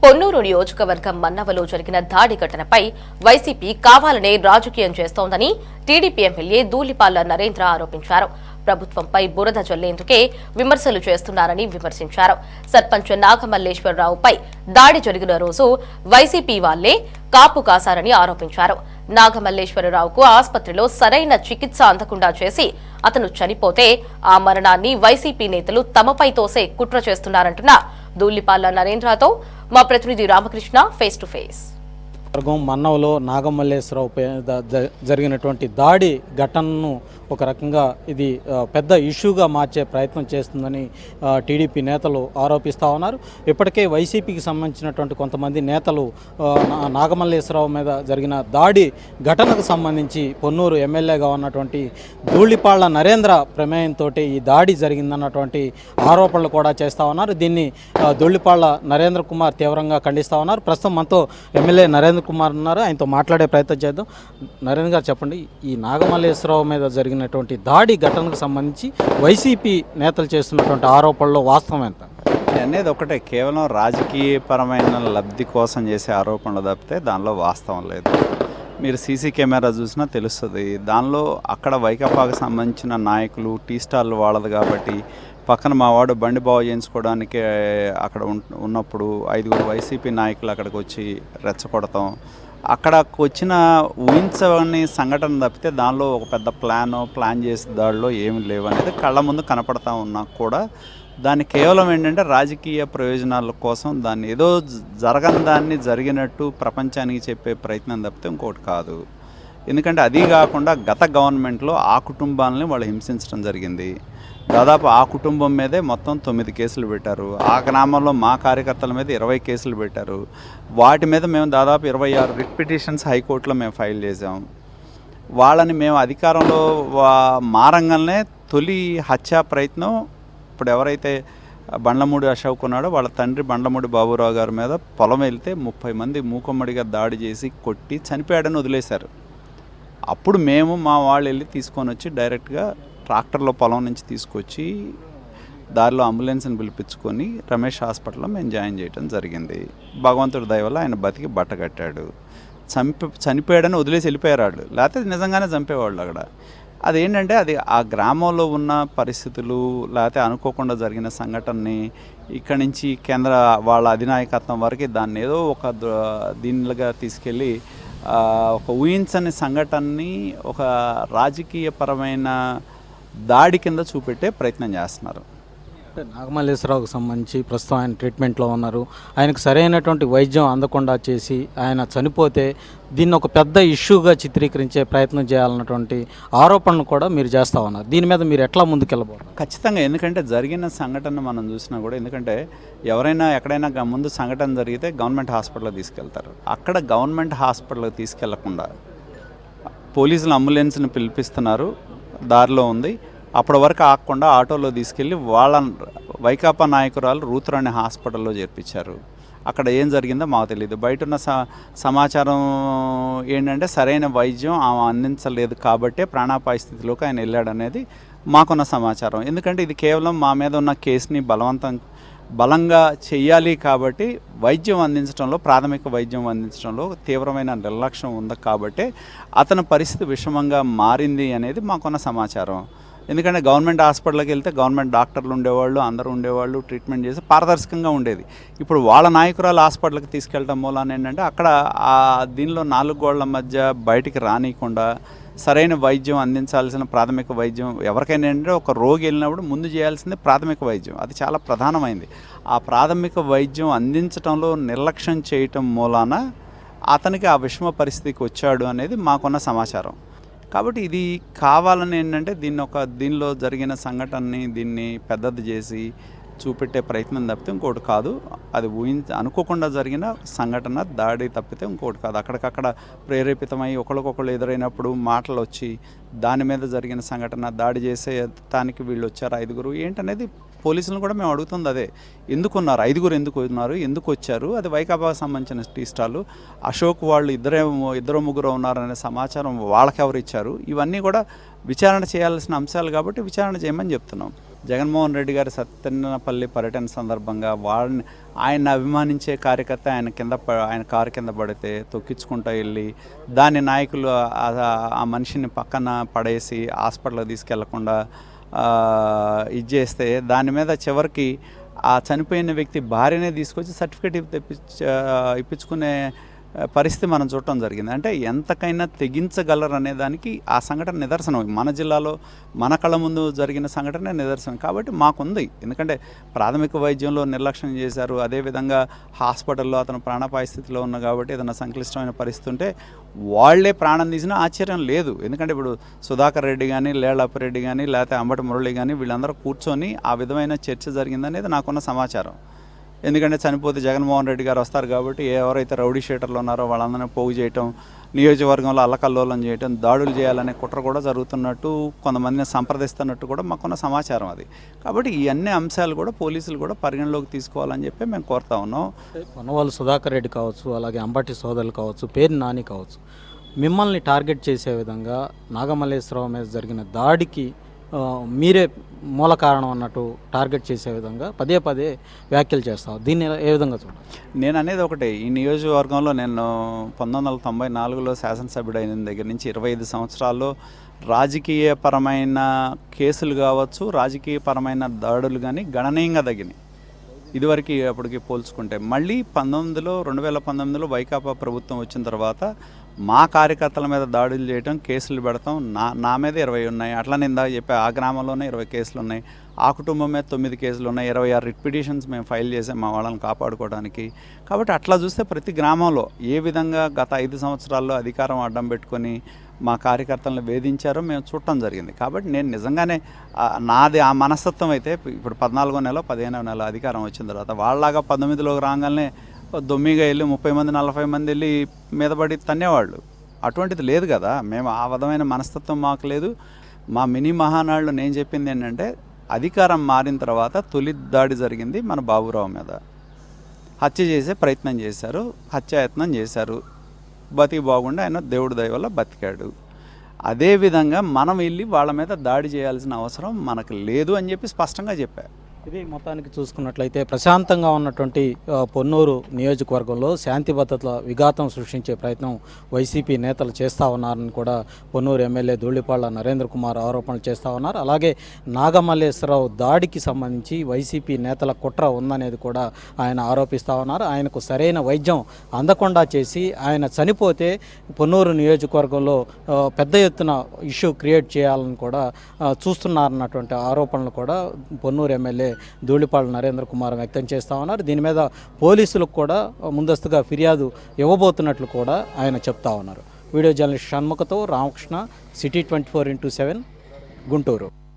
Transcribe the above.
పొన్నూరు నియోజకవర్గం మన్నవలో జరిగిన దాడి ఘటనపై వైసీపీ కావాలనే రాజకీయం చేస్తోందని టీడీపీ ఎమ్మెల్యే ధూళిపాళ్ల నరేంద్ర ఆరోపించారు. ప్రభుత్వంపై బురద జల్లేందుకే విమర్శలు చేస్తున్నారని విమర్శించారు. సర్పంచ్ నాగమల్లేశ్వరరావుపై దాడి జరిగిన రోజు వైసీపీ వాళ్లే కాపు కాశారని ఆరోపించారు. నాగమల్లేశ్వరరావుకు ఆసుపత్రిలో సరైన చికిత్స అందకుండా చేసి అతను చనిపోతే ఆ మరణాన్ని వైసీపీ నేతలు తమపై తోసే కుట్ర చేస్తున్నారంటున్న ధూళిపాళ్ల నరేంద్రతో మా ప్రతినిధి రామకృష్ణ ఫేస్ టు ఫేస్. మన్నవలో నాగమల్లేశ్వరరావుపై జరిగినటువంటి దాడి ఘటనను ఒక రకంగా ఇది పెద్ద ఇష్యూగా మార్చే ప్రయత్నం చేస్తుందని టీడీపీ నేతలు ఆరోపిస్తూ ఉన్నారు. ఇప్పటికే వైసీపీకి సంబంధించినటువంటి కొంతమంది నేతలు నాగమల్లేశ్వరరావు మీద జరిగిన దాడి ఘటనకు సంబంధించి పొన్నూరు ఎమ్మెల్యేగా ఉన్నటువంటి ధూళిపాళ్ల నరేంద్ర ప్రమేయంతో ఈ దాడి జరిగిందన్నటువంటి ఆరోపణలు కూడా చేస్తూ ఉన్నారు. దీన్ని ధూళిపాళ్ల నరేంద్ర కుమార్ తీవ్రంగా ఖండిస్తూ ఉన్నారు. ప్రస్తుతం మనతో ఎమ్మెల్యే నరేంద్ర కుమార్ ఉన్నారు. ఆయనతో మాట్లాడే ప్రయత్నం చేద్దాం. నరేంద్ర గారు చెప్పండి, ఈ నాగమల్లేశ్వరరావు మీద జరిగినటువంటి దాడి ఘటనకు సంబంధించి వైసీపీ నేతలు చేస్తున్నటువంటి ఆరోపణలో వాస్తవం ఎంత? అనేది ఒకటే, కేవలం రాజకీయపరమైన లబ్ధి కోసం చేసే ఆరోపణలు తప్పితే దానిలో వాస్తవం లేదు. మీరు సీసీ కెమెరా చూసినా తెలుస్తుంది. దానిలో అక్కడ వైకాపాకు సంబంధించిన నాయకులు టీ స్టాల్ వాళ్ళది కాబట్టి పక్కన మా వాడు బండి బాగు చేయించుకోవడానికి అక్కడ ఉన్నప్పుడు 5 వైసీపీ నాయకులు అక్కడికి వచ్చి రెచ్చగొడతాం. అక్కడకు వచ్చిన ఊహించని సంఘటన తప్పితే దానిలో ఒక పెద్ద ప్లాన్ చేసే దాడిలో ఏమి లేవు అనేది కళ్ళ ముందు కనపడతా ఉన్నా కూడా దాన్ని కేవలం ఏంటంటే రాజకీయ ప్రయోజనాల కోసం దాన్ని ఏదో జరగని దాన్ని జరిగినట్టు ప్రపంచానికి చెప్పే ప్రయత్నం తప్పితే ఇంకోటి కాదు. ఎందుకంటే అది కాకుండా గత గవర్నమెంట్లో ఆ కుటుంబాలని వాళ్ళు హింసించడం జరిగింది. దాదాపు ఆ కుటుంబం మీదే మొత్తం 9 కేసులు పెట్టారు. ఆ గ్రామంలో మా కార్యకర్తల మీద 20 కేసులు పెట్టారు. వాటి మీద మేము దాదాపు 26 రిట్ పిటిషన్స్ హైకోర్టులో మేము ఫైల్ చేసాం. వాళ్ళని మేము అధికారంలో మారంగానే తొలి హత్యా ప్రయత్నం ఇప్పుడు ఎవరైతే బండ్లమూడి అశోక్ ఉన్నాడో వాళ్ళ తండ్రి బండ్లమూడి బాబురావు గారి మీద పొలం వెళ్తే 30 మంది మూకమ్మడిగా దాడి చేసి కొట్టి చనిపోయాడని వదిలేశారు. అప్పుడు మేము మా వాళ్ళు వెళ్ళి తీసుకొని వచ్చి డైరెక్ట్గా ట్రాక్టర్లో పొలం నుంచి తీసుకొచ్చి దారిలో అంబులెన్స్ని పిలిపించుకొని రమేష్ హాస్పిటల్లో మేము జాయిన్ చేయడం జరిగింది. భగవంతుడి దయ వల్ల ఆయన బతికి బట్టగట్టాడు. చనిపోయాడని వదిలేసి వెళ్ళిపోయారు వాళ్ళు, లేకపోతే నిజంగానే చంపేవాళ్ళు అక్కడ. అదేంటంటే అది ఆ గ్రామంలో ఉన్న పరిస్థితులు, లేకపోతే అనుకోకుండా జరిగిన సంఘటనని ఇక్కడి నుంచి కేంద్ర వాళ్ళ అధినాయకత్వం వరకు దాన్ని ఏదో ఒక దీనిగా తీసుకెళ్ళి ఒక ఊహించని సంఘటనని ఒక రాజకీయపరమైన దాడి కింద చూపెట్టే ప్రయత్నం చేస్తున్నారు. నాగమల్లేశ్వరరావుకు సంబంధించి ప్రస్తుతం ఆయన ట్రీట్మెంట్లో ఉన్నారు. ఆయనకు సరైనటువంటి వైద్యం అందకుండా చేసి ఆయన చనిపోతే దీన్ని ఒక పెద్ద ఇష్యూగా చిత్రీకరించే ప్రయత్నం చేయాలన్నటువంటి ఆరోపణలు కూడా మీరు చేస్తూ ఉన్నారు. దీని మీద మీరు ఎట్లా ముందుకెళ్ళబోతున్నారు? ఖచ్చితంగా, ఎందుకంటే జరిగిన సంఘటన మనం చూసినా కూడా, ఎందుకంటే ఎవరైనా ఎక్కడైనా ముందు సంఘటన జరిగితే గవర్నమెంట్ హాస్పిటల్కి తీసుకెళ్తారు. అక్కడ గవర్నమెంట్ హాస్పిటల్కి తీసుకెళ్లకుండా పోలీసులు అంబులెన్స్ని పిలిపిస్తున్నారు, దారిలో ఉంది. అప్పటి వరకు ఆగకుండా ఆటోలో తీసుకెళ్ళి వాళ్ళ వైకాపా నాయకురాలు రూతురాణి హాస్పిటల్లో చేర్పించారు. అక్కడ ఏం జరిగిందో మాకు తెలియదు. బయట ఉన్న సమాచారం ఏంటంటే సరైన వైద్యం ఆమె అందించలేదు కాబట్టే ప్రాణాపాయ స్థితిలోకి ఆయన వెళ్ళాడనేది మాకున్న సమాచారం. ఎందుకంటే ఇది కేవలం మా మీద ఉన్న కేసుని బలంగా చెయ్యాలి కాబట్టి వైద్యం అందించడంలో, ప్రాథమిక వైద్యం అందించడంలో తీవ్రమైన నిర్లక్ష్యం ఉంది కాబట్టి అతని పరిస్థితి విషమంగా మారింది అనేది మాకున్న సమాచారం. ఎందుకంటే గవర్నమెంట్ హాస్పిటల్కి వెళ్తే గవర్నమెంట్ డాక్టర్లు ఉండేవాళ్ళు, అందరూ ఉండేవాళ్ళు, ట్రీట్మెంట్ చేసి పారదర్శకంగా ఉండేది. ఇప్పుడు వాళ్ళ నాయకురాలు హాస్పిటల్కి తీసుకెళ్ళడం మూలాన ఏంటంటే అక్కడ దీనిలో 4 గోళ్ల మధ్య బయటికి రానియకుండా సరైన వైద్యం అందించాల్సిన ప్రాథమిక వైద్యం ఎవరికైనా ఏంటంటే ఒక రోగి వెళ్ళినప్పుడు ముందు చేయాల్సింది ప్రాథమిక వైద్యం. అది చాలా ప్రధానమైంది. ఆ ప్రాథమిక వైద్యం అందించడంలో నిర్లక్ష్యం చేయటం మూలాన అతనికి ఆ విషమ పరిస్థితికి వచ్చాడు అనేది మాకున్న సమాచారం. కాబట్టి ఇది కావాలని ఏంటంటే దీనిలో జరిగిన సంఘటనని దీన్ని పెద్దది చేసి చూపెట్టే ప్రయత్నం తప్పితే ఇంకోటి కాదు. అది అనుకోకుండా జరిగిన సంఘటన, దాడి తప్పితే ఇంకోటి కాదు. అక్కడికక్కడ ప్రేరేపితమై ఒకరికొకరు ఎదురైనప్పుడు మాటలు వచ్చి దాని మీద జరిగిన సంఘటన, దాడి చేసే దానికి వీళ్ళు వచ్చారు 5 ఏంటనేది పోలీసులను కూడా మేము అడుగుతుంది అదే. ఎందుకున్నారు 5 ఎందుకు వచ్చారు? అది వైకాపాకు సంబంధించిన టీ స్టాలు. అశోక్ వాళ్ళు ఇద్దరు ముగ్గురు ఉన్నారనే సమాచారం వాళ్ళకెవరు ఇచ్చారు? ఇవన్నీ కూడా విచారణ చేయాల్సిన అంశాలు కాబట్టి విచారణ చేయమని చెప్తున్నాం. జగన్మోహన్ రెడ్డి గారి సత్తెనపల్లి పర్యటన సందర్భంగా ఆయన అభిమానించే కార్యకర్త ఆయన కారు కింద పడితే తొక్కించుకుంటూ వెళ్ళి దాని నాయకులు ఆ మనిషిని పక్కన పడేసి హాస్పిటల్కి తీసుకెళ్లకుండా ఇది చేస్తే దాని మీద చివరికి ఆ చనిపోయిన వ్యక్తి భార్యనే తీసుకొచ్చి సర్టిఫికేట్ ఇప్పించుకునే పరిస్థితి మనం చూడటం జరిగింది. అంటే ఎంతకైనా తెగించగలరు అనే దానికి ఆ సంఘటన నిదర్శనం. మన జిల్లాలో మన కళ్ళ ముందు జరిగిన సంఘటన నిదర్శనం. కాబట్టి మాకుంది. ఎందుకంటే ప్రాథమిక వైద్యంలో నిర్లక్ష్యం చేశారు, అదేవిధంగా హాస్పిటల్లో అతను ప్రాణాపాయ స్థితిలో ఉన్న కాబట్టి ఏదైనా సంక్లిష్టమైన పరిస్థితి ఉంటే వాళ్లే ప్రాణం తీసినా ఆశ్చర్యం లేదు. ఎందుకంటే ఇప్పుడు సుధాకర్ రెడ్డి కానీ, లేళ్లప్పిరెడ్డి కానీ, లేకపోతే అంబటి మురళి కానీ వీళ్ళందరూ కూర్చొని ఆ విధమైన చర్చ జరిగిందనేది నాకున్న సమాచారం. ఎందుకంటే చనిపోతే జగన్మోహన్ రెడ్డి గారు వస్తారు కాబట్టి ఎవరైతే రౌడీ షీటర్లు ఉన్నారో వాళ్ళందరినీ పోగు చేయటం, నియోజకవర్గంలో అల్లకల్లోలం చేయటం, దాడులు చేయాలనే కుట్ర కూడా జరుగుతున్నట్టు, కొంతమందిని సంప్రదిస్తున్నట్టు కూడా మాకున్న సమాచారం అది. కాబట్టి ఈ అన్ని అంశాలు కూడా పోలీసులు కూడా పరిగణలోకి తీసుకోవాలని చెప్పి మేము కోరుతా ఉన్నాం. మనవాళ్ళు సుధాకర్ రెడ్డి కావచ్చు, అలాగే అంబటి సోదరులు కావచ్చు, పేరు నాని కావచ్చు, మిమ్మల్ని టార్గెట్ చేసే విధంగా నాగమల్లేశ్వరరావు మీద జరిగిన దాడికి మీరే మూల కారణం అన్నట్టు టార్గెట్ చేసే విధంగా పదే పదే వ్యాఖ్యలు చేస్తాం. దీన్ని ఏ విధంగా చూడాలి? నేను అనేది ఒకటే, ఈ నియోజకవర్గంలో నేను 1994లో శాసనసభ్యుడైన దగ్గర నుంచి 25 సంవత్సరాల్లో రాజకీయపరమైన కేసులు కావచ్చు, రాజకీయపరమైన దాడులు కానీ గణనీయంగా తగ్గినాయి ఇదివరకు అప్పటికి పోల్చుకుంటే. మళ్ళీ 2019లో వైకాపా ప్రభుత్వం వచ్చిన తర్వాత మా కార్యకర్తల మీద దాడులు చేయటం, కేసులు పెడతాం, నా మీద 20 ఉన్నాయి. అట్లనే ఇందాక చెప్పే ఆ గ్రామంలోనే 20 కేసులు ఉన్నాయి, ఆ కుటుంబం మీద 9 కేసులు ఉన్నాయి, 26 రిట్ పిటిషన్స్ మేము ఫైల్ చేసాం మా వాళ్ళని కాపాడుకోవడానికి. కాబట్టి అట్లా చూస్తే ప్రతి గ్రామంలో ఏ విధంగా గత 5 సంవత్సరాల్లో అధికారం అడ్డం పెట్టుకొని మా కార్యకర్తలను వేధించారో మేము చూడటం జరిగింది. కాబట్టి నేను నిజంగానే నాది ఆ మనస్తత్వం అయితే ఇప్పుడు 14వ నెల 15వ నెల అధికారం వచ్చిన తర్వాత వాళ్ళలాగా 19లోకి రాగానే దొమ్మిగా వెళ్ళి 30 మంది 40 మంది వెళ్ళి మీద పడి తన్నేవాళ్ళు. అటువంటిది లేదు కదా. మేము ఆ విధమైన మనస్తత్వం మాకు లేదు. మా మినీ మహానాడులో నేను చెప్పింది ఏంటంటే, అధికారం మారిన తర్వాత తొలి దాడి జరిగింది మన బాబురావు మీద. హత్య చేసే ప్రయత్నం చేశారు, హత్యాయత్నం చేశారు. బతికి బాగుండి ఆయన దేవుడి దయ వల్ల బతికాడు. అదేవిధంగా మనం వెళ్ళి వాళ్ళ మీద దాడి చేయాల్సిన అవసరం మనకు లేదు అని చెప్పి స్పష్టంగా చెప్పారు. ఇది మొత్తానికి చూసుకున్నట్లయితే ప్రశాంతంగా ఉన్నటువంటి పొన్నూరు నియోజకవర్గంలో శాంతి భద్రతల విఘాతం సృష్టించే ప్రయత్నం వైసీపీ నేతలు చేస్తూ ఉన్నారని కూడా పొన్నూరు ఎమ్మెల్యే ధూళిపాళ్ల నరేంద్ర కుమార్ ఆరోపణలు చేస్తూ ఉన్నారు. అలాగే నాగమల్లేశ్వరరావు దాడికి సంబంధించి వైసీపీ నేతల కుట్ర ఉందనేది కూడా ఆయన ఆరోపిస్తూ ఉన్నారు. ఆయనకు సరైన వైద్యం అందకుండా చేసి ఆయన చనిపోతే పొన్నూరు నియోజకవర్గంలో పెద్ద ఎత్తున ఇష్యూ క్రియేట్ చేయాలని కూడా చూస్తున్నారన్నటువంటి ఆరోపణలు కూడా పొన్నూరు ఎమ్మెల్యే ధూళిపాళ్ల నరేంద్ర కుమార్ వ్యక్తం చేస్తూ ఉన్నారు. దీని మీద పోలీసులకు కూడా ముందస్తుగా ఫిర్యాదు ఇవ్వబోతున్నట్లు కూడా ఆయన చెప్తా ఉన్నారు. వీడియో జర్నలిస్ట్ షణ్ముఖతో రామకృష్ణ, సిటీ 24x7 గుంటూరు.